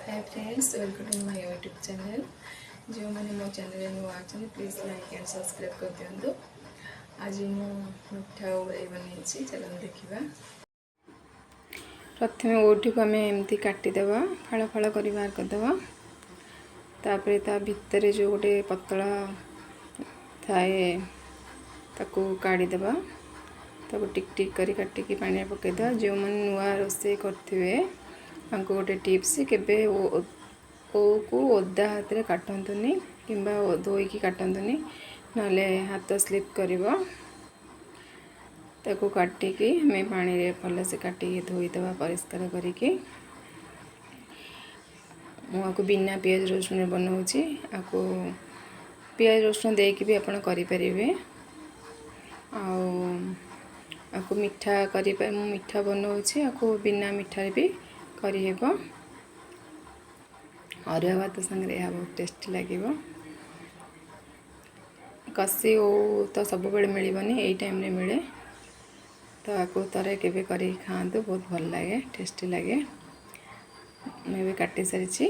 Hi friends, welcome to my YouTube channel. जो मैंने मो चैनल नुआ अच्छा प्लीज लाइक एंड सब्सक्राइब कर दिंतु। आज मु मिठा ओरे बन चलो देखा। प्रथम ओटी को आम एमती काटिदेव फाड़ फाड़ कर बाहर करदे। तापर ता भितर जो गोटे पतला थाए ताकू काढ़ीदेव। ताको टिक टिक करी काटिकी पानी पकईदे। जो मैंने नुआ रोसे करते गोटे टिप्स केबे ओ को ओदा हाथ रे काटंतुनी किंबा धोईकी काटंतुनी नले हाथ स्लिप करिवो। ताको काटिकी हमें पानी रे भल से काटिकी धोईदेवा परिष्कार करिकी। मुझे बिना पियाज रसुन बनाऊँगी। आपको पियाज रसुन देकी भी आपण करि परिबे। आपको मीठा करि मीठा बनाऊँगी। आपको बिना मीठा भी करिहेबो। अरुआ भात संगे यह बहुत टेस्टी लगे। कसी ओ तो सब बेले मिलबनी, यही टाइम रे मिले तो आपको थरे केबे करी खाआंतु, बहुत भल लगे, टेस्टी लगे। मैं भी काटी सारी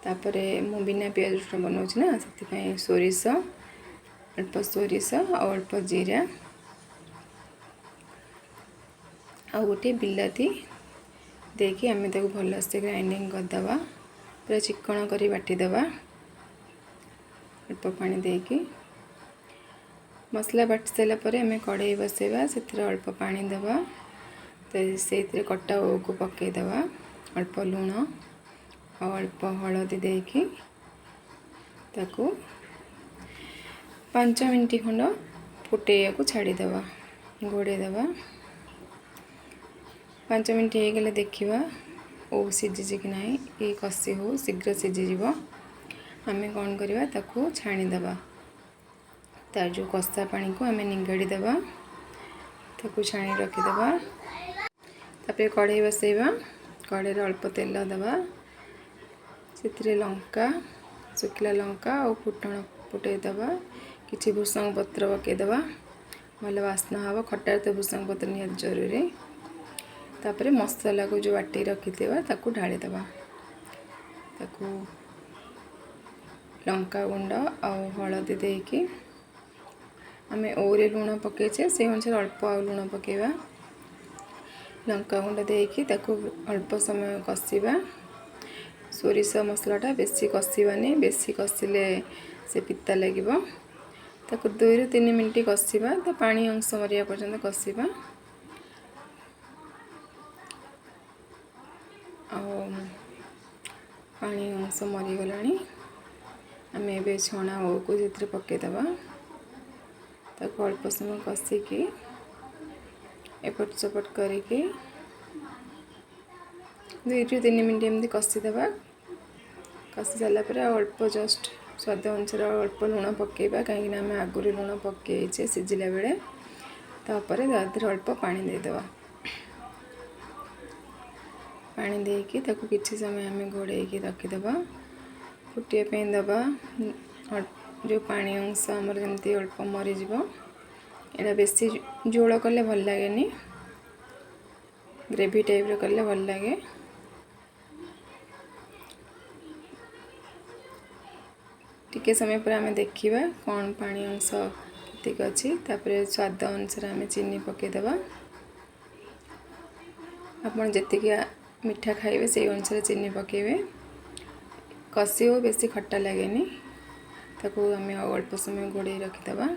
तापरे मु बिना पियाज रसुन बनाऊँगी ना, से सोरिष अल्प सोरिष और अल्प जीरा आ गोटे बिलाती देकी आम भल से ग्राइंडिंग करदे। पूरा चिकन करी बाटीदेवा। अल्प पानी देकी मसला बाटी सारा पर आम कड़ाई बसैबा। से अल्प पानी देवा। तो से कटा ओ को पकईदेवा। अल्प लुण और अल्प हलदी देकी ताकू 5 मिनट खंड फुटेया को छाड़ीदेवा, घोड़ेदेवा। 5 मिनट हो गले देखा ओ सीझी कि ना, ये कषि हो शीघ्र सीझीज। आम कौन करवा ताकू छाणीदेवा। तार जो कषा पानी को आम निगाड़ी देवा, ताकू छाणी रखीदेवा। तापर कढ़ाई बसैबा। कढ़ाई अल्प तेल देवा। से लंका, सुखिला लंका और फुटण फुटईदेवा। किसी भूसंग पत्र पकईदेवा, भल बास्ना हम। खटार तो भूसंग पत्र निहाती जरूरी। तापर मसला को जो बाटी रखी ताकू ढालीदेवा। ताकू लंका गुंड और हलदी देकी आम ओरे लुण पकईचे, से अनुसार अल्प लुण पकईवा। लंका गुंड देकी ताकू अल्प समय कषिबा। सोरिष मसलाटा बेसी कषिबानी, बेसी कषिले से पिता लगे। ताकू 2 ରୁ 3 मिनट कषिबा। तो पानी अंश मरिया पर्यंत कषिबा। पानी अंश मरीगला आम ए छणा ओ को पकईदेवा। ताकू अल्प समय कषिकी एपट सेपट करके 2 ରୁ 3 मिनट एमती कषिदेवा। कषि सारापर अल्प जस्ट स्वाद अनुसार अल्प लुण पकईबा, कहीं आम आगुरी लुण पकईचे सीझिला बेले। तापर अल्प पानी देदेवा। पानी देकी ताकू किछि समय आम घोड़े रखीदेवा, फुटिया दबा। जो पानी अंश आमर जमती अल्प मरीज। एटा बेसी झोल कले भल लगे, ग्रेवी टाइप कले भल लगे। टिके समय पर आम देखा कौन पानी अंश केतिक अच्छी। तापर स्वाद अनुसार आम चीनी पकईदेवा। आपन जेतिक मीठा खाइबे से अनुसार चीनी पकेबे। कषि हो बेसी खट्टा लगे, ताकू आम अल्प समय घोड़े रखीदेवा।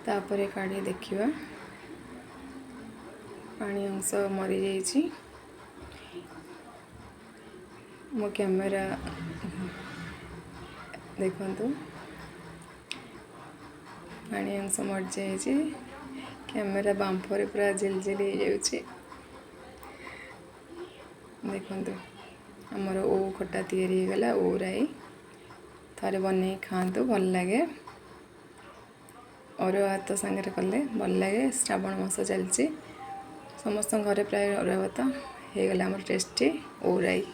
तापर काढ़ी देखा पानी अंश मरी जाइए। मो कैमेरा देखंतु, पानी अंश मर जाइए। कैमेरा बांफरे पूरा झिलझिल हो जाउछि। देखंतु हमर ओ खट्टा तैयारी हो गला। ओ राई थारे बनै खातु, भल लगे। अरुआ भात संगे कले भल लगे। श्रावण मास चलछि, समस्त घरे प्राय अरुआ भात हो गला। टेस्टी ओ राई।